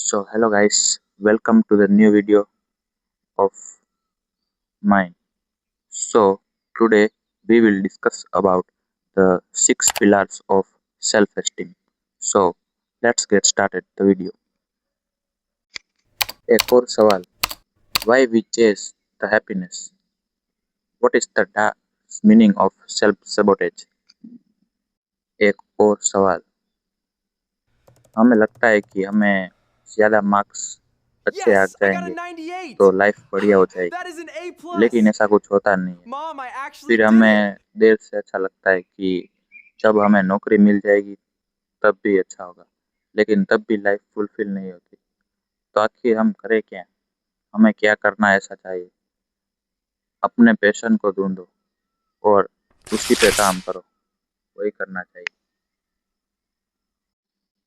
So hello guys, welcome to the new video of mine. So today we will discuss about the 6 pillars of self-esteem. So let's get started the video. एक और सवाल, why we chase the happiness? What is the meaning of self-sabotage? एक और सवाल, हमें लगता है कि हमें ज़्यादा मार्क्स अच्छे आ Yes, I got a जाएंगे 98. तो लाइफ बढ़िया हो जाएगी, That is an A लेकिन plus. ऐसा कुछ होता नहीं है। Mom, I actually फिर did it. हमें देर से अच्छा लगता है कि जब हमें नौकरी मिल जाएगी तब भी अच्छा होगा, लेकिन तब भी लाइफ फुलफिल नहीं होती। तो आखिर हम करें क्या? हमें क्या करना ऐसा चाहिए? अपने पैशन को ढूंढो और उसी पे काम करो, वही करना चाहिए।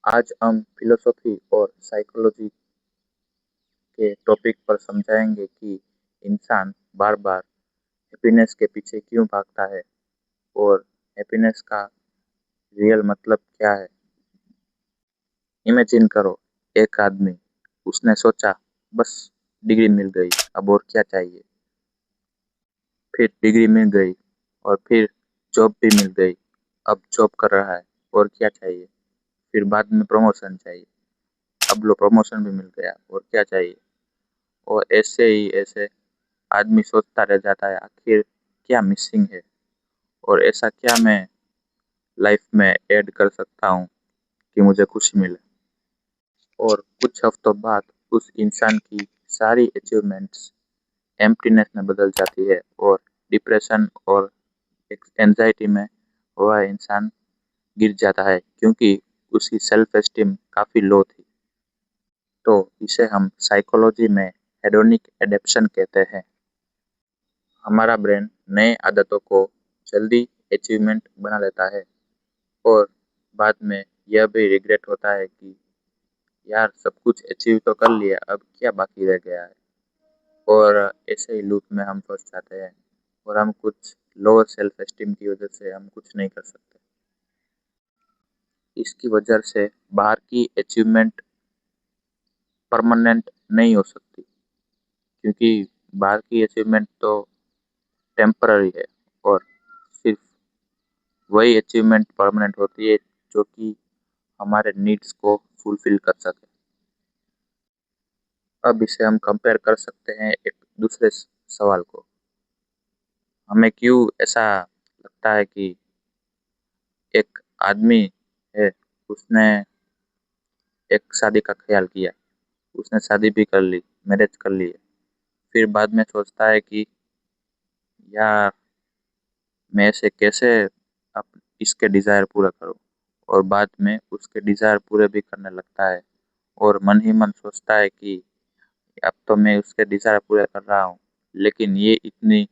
आज हम फिलोसॉफी और साइकोलॉजी के टॉपिक पर समझाएंगे कि इंसान बार बार हैप्पीनेस के पीछे क्यों भागता है और हैप्पीनेस का रियल मतलब क्या है। इमेजिन करो, एक आदमी, उसने सोचा बस डिग्री मिल गई, अब और क्या चाहिए। फिर डिग्री मिल गई और फिर जॉब भी मिल गई, अब जॉब कर रहा है, और क्या चाहिए। फिर बाद में प्रमोशन चाहिए, अब लो प्रमोशन भी मिल गया, और क्या चाहिए। और ऐसे ही ऐसे आदमी सोचता रह जाता है, आखिर क्या मिसिंग है और ऐसा क्या मैं लाइफ में ऐड कर सकता हूँ कि मुझे खुशी मिले। और कुछ हफ्तों बाद उस इंसान की सारी अचीवमेंट्स एम्प्टीनेस में बदल जाती है और डिप्रेशन और एंजाइटी में वह इंसान गिर जाता है, क्योंकि उसकी सेल्फ एस्टीम काफ़ी लो थी। तो इसे हम साइकोलॉजी में हेडोनिक एडेप्शन कहते हैं। हमारा ब्रेन नए आदतों को जल्दी अचीवमेंट बना लेता है और बाद में यह भी रिग्रेट होता है कि यार सब कुछ अचीव तो कर लिया, अब क्या बाकी रह गया है। और ऐसे ही लूप में हम फंस जाते हैं और हम कुछ लोअर सेल्फ एस्टीम की वजह से हम कुछ नहीं कर सकते। इसकी वजह से बाहर की अचीवमेंट परमानेंट नहीं हो सकती, क्योंकि बाहर की अचीवमेंट तो टेम्पररी है और सिर्फ वही अचीवमेंट परमानेंट होती है जो कि हमारे नीड्स को फुलफिल कर सके। अब इसे हम कंपेयर कर सकते हैं एक दूसरे सवाल को। हमें क्यों ऐसा लगता है कि एक आदमी है, उसने एक शादी का ख्याल किया, उसने शादी भी कर ली, मैरिज कर ली है, फिर बाद में सोचता है कि यार मैं ऐसे कैसे अब इसके डिज़ायर पूरा करूं, और बाद में उसके डिज़ायर पूरे भी करने लगता है और मन ही मन सोचता है कि अब तो मैं उसके डिज़ायर पूरे कर रहा हूँ, लेकिन ये इतनी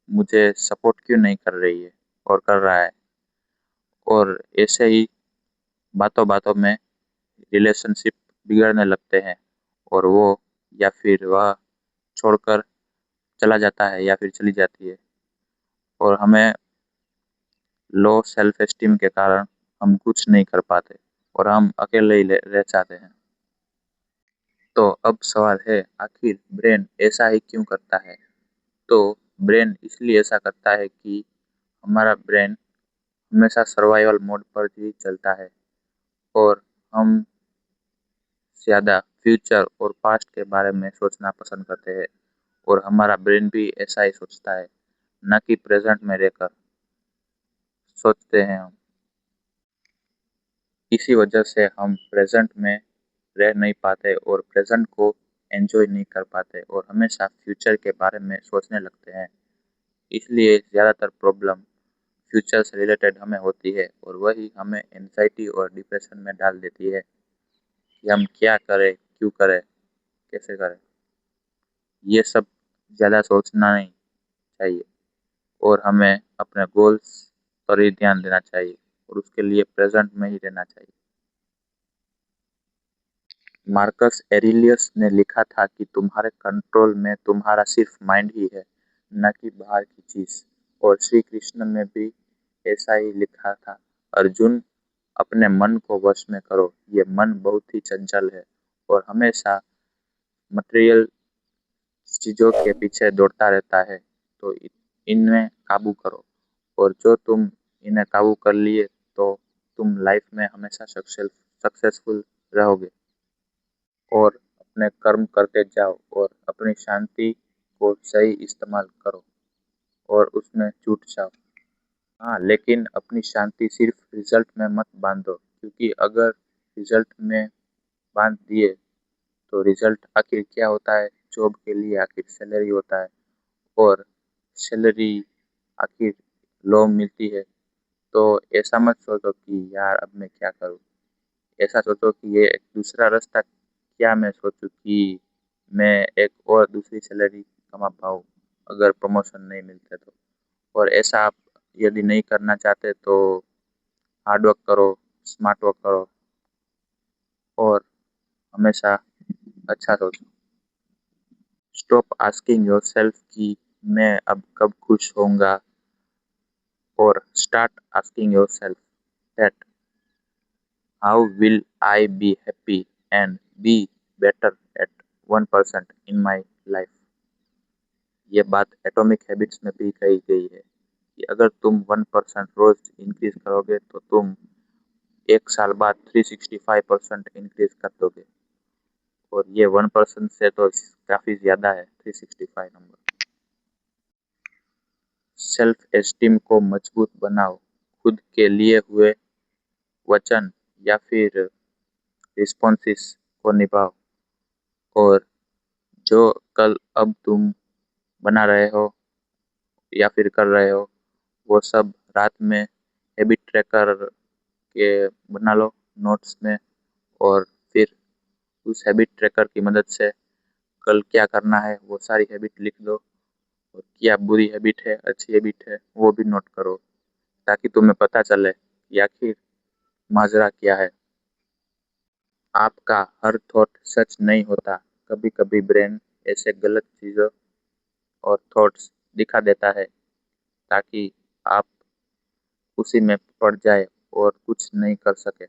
मुझे सपोर्ट क्यों नहीं कर रही है और कर रहा है। और ऐसे ही बातों बातों में रिलेशनशिप बिगड़ने लगते हैं और वो या फिर वह छोड़कर चला जाता है या फिर चली जाती है, और हमें लो सेल्फ एस्टीम के कारण हम कुछ नहीं कर पाते और हम अकेले ही रह जाते हैं। तो अब सवाल है, आखिर ब्रेन ऐसा ही क्यों करता है? तो ब्रेन इसलिए ऐसा करता है कि हमारा ब्रेन हमेशा सर्वाइवल मोड पर ही चलता है और हम ज़्यादा फ्यूचर और पास्ट के बारे में सोचना पसंद करते हैं, और हमारा ब्रेन भी ऐसा ही सोचता है, न कि प्रेजेंट में रहकर सोचते हैं हम। इसी वजह से हम प्रेजेंट में रह नहीं पाते और प्रेजेंट को एंजॉय नहीं कर पाते और हमेशा फ्यूचर के बारे में सोचने लगते हैं। इसलिए ज़्यादातर प्रॉब्लम फ्यूचर से रिलेटेड हमें होती है और वही हमें एंजाइटी और डिप्रेशन में डाल देती है कि हम क्या करें, क्यों करें, कैसे करें। ये सब ज़्यादा सोचना नहीं चाहिए और हमें अपने गोल्स पर ही ध्यान देना चाहिए और उसके लिए प्रेजेंट में ही रहना चाहिए। मार्कस एरिलियस ने लिखा था कि तुम्हारे कंट्रोल में तुम्हारा सिर्फ माइंड ही है, न कि बाहर की चीज। और श्री कृष्ण ने भी ऐसा ही लिखा था, अर्जुन अपने मन को वश में करो, ये मन बहुत ही चंचल है और हमेशा मटेरियल चीज़ों के पीछे दौड़ता रहता है, तो इनमें काबू करो। और जो तुम इन्हें काबू कर लिए तो तुम लाइफ में हमेशा सक्सेसफुल रहोगे। और अपने कर्म करते जाओ और अपनी शांति को सही इस्तेमाल करो और उसमें जुट जाओ। हाँ, लेकिन अपनी शांति सिर्फ रिजल्ट में मत बांधो, क्योंकि अगर रिजल्ट में बांध दिए तो रिजल्ट आखिर क्या होता है? जॉब के लिए आखिर सैलरी होता है, और सैलरी आखिर लो मिलती है। तो ऐसा मत सोचो कि यार अब मैं क्या करूँ। ऐसा सोचो कि ये एक दूसरा रास्ता क्या मैं सोचूं कि मैं एक और दूसरी सैलरी कमा पाऊँ अगर प्रमोशन नहीं मिलते तो। और ऐसा आप यदि नहीं करना चाहते तो हार्ड वर्क करो, स्मार्ट वर्क करो और हमेशा अच्छा सोचो। स्टॉप आस्किंग योरसेल्फ कि मैं अब कब खुश होऊंगा, और start asking yourself that how will I be happy and be better at 1% in my life. ये बात एटॉमिक हैबिट्स में भी कही गई है कि अगर तुम 1% रोज इंक्रीज करोगे तो तुम एक साल बाद 365% इंक्रीज कर दोगे। और ये 1% से तो काफी ज्यादा है 365 नंबर। सेल्फ एस्टीम को मजबूत बनाओ, खुद के लिए हुए वचन या फिर रिस्पॉन्सिस को निभाओ, और जो कल अब तुम बना रहे हो या फिर कर रहे हो वो सब रात में हैबिट ट्रैकर के बना लो नोट्स में। और फिर उस हैबिट ट्रैकर की मदद से कल क्या करना है वो सारी हैबिट लिख दो, और क्या बुरी हैबिट है अच्छी हैबिट है वो भी नोट करो, ताकि तुम्हें पता चले कि आखिर माजरा क्या है। आपका हर थॉट सच नहीं होता, कभी कभी ब्रेन ऐसे गलत चीज़ों और थॉट्स दिखा देता है ताकि आप उसी में पड़ जाए और कुछ नहीं कर सके।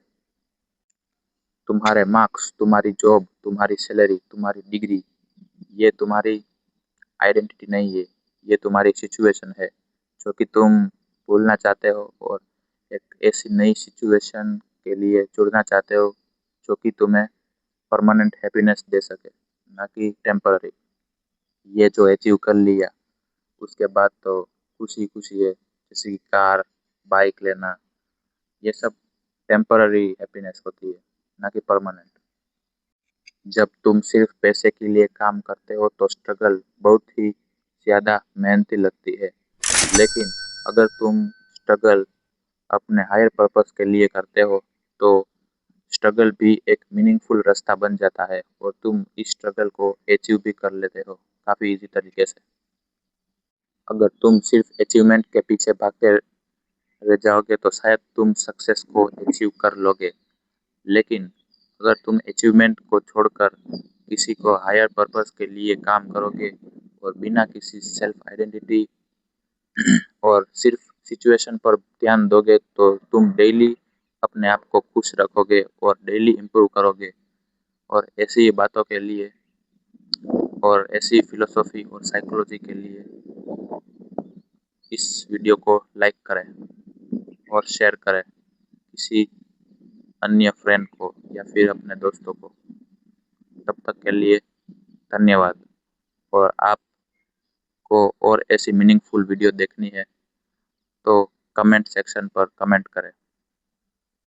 तुम्हारे मार्क्स, तुम्हारी जॉब, तुम्हारी सैलरी, तुम्हारी डिग्री, ये तुम्हारी आइडेंटिटी नहीं है। ये तुम्हारी सिचुएशन है जो कि तुम भूलना चाहते हो, और एक ऐसी नई सिचुएशन के लिए जुड़ना चाहते हो जो कि तुम्हें परमानेंट हैप्पीनेस दे सके, ना कि टेम्पररी। ये जो अचीव कर लिया उसके बाद तो खुशी खुशी है, जैसे कि कार, बाइक लेना, ये सब टेम्पररी हैप्पीनेस होती है, ना कि परमानेंट। जब तुम सिर्फ पैसे के लिए काम करते हो तो स्ट्रगल बहुत ही ज़्यादा मेहनती लगती है, लेकिन अगर तुम स्ट्रगल अपने हायर पर्पस के लिए करते हो तो स्ट्रगल भी एक मीनिंगफुल रास्ता बन जाता है, और तुम इस स्ट्रगल को अचीव भी कर लेते हो काफ़ी इजी तरीके से। अगर तुम सिर्फ अचीवमेंट के पीछे भागते रह जाओगे तो शायद तुम सक्सेस को अचीव कर लोगे, लेकिन अगर तुम अचीवमेंट को छोड़कर किसी को हायर पर्पस के लिए काम करोगे और बिना किसी सेल्फ आइडेंटिटी और सिर्फ सिचुएशन पर ध्यान दोगे तो तुम डेली अपने आप को खुश रखोगे और डेली इम्प्रूव करोगे। और ऐसी ही बातों के लिए और ऐसी फिलोसॉफी और साइकोलॉजी के लिए इस वीडियो को लाइक करें और शेयर करें किसी अन्य फ्रेंड को या फिर अपने दोस्तों को। तब तक के लिए धन्यवाद। और आपको और ऐसी मीनिंगफुल वीडियो देखनी है तो कमेंट सेक्शन पर कमेंट करें।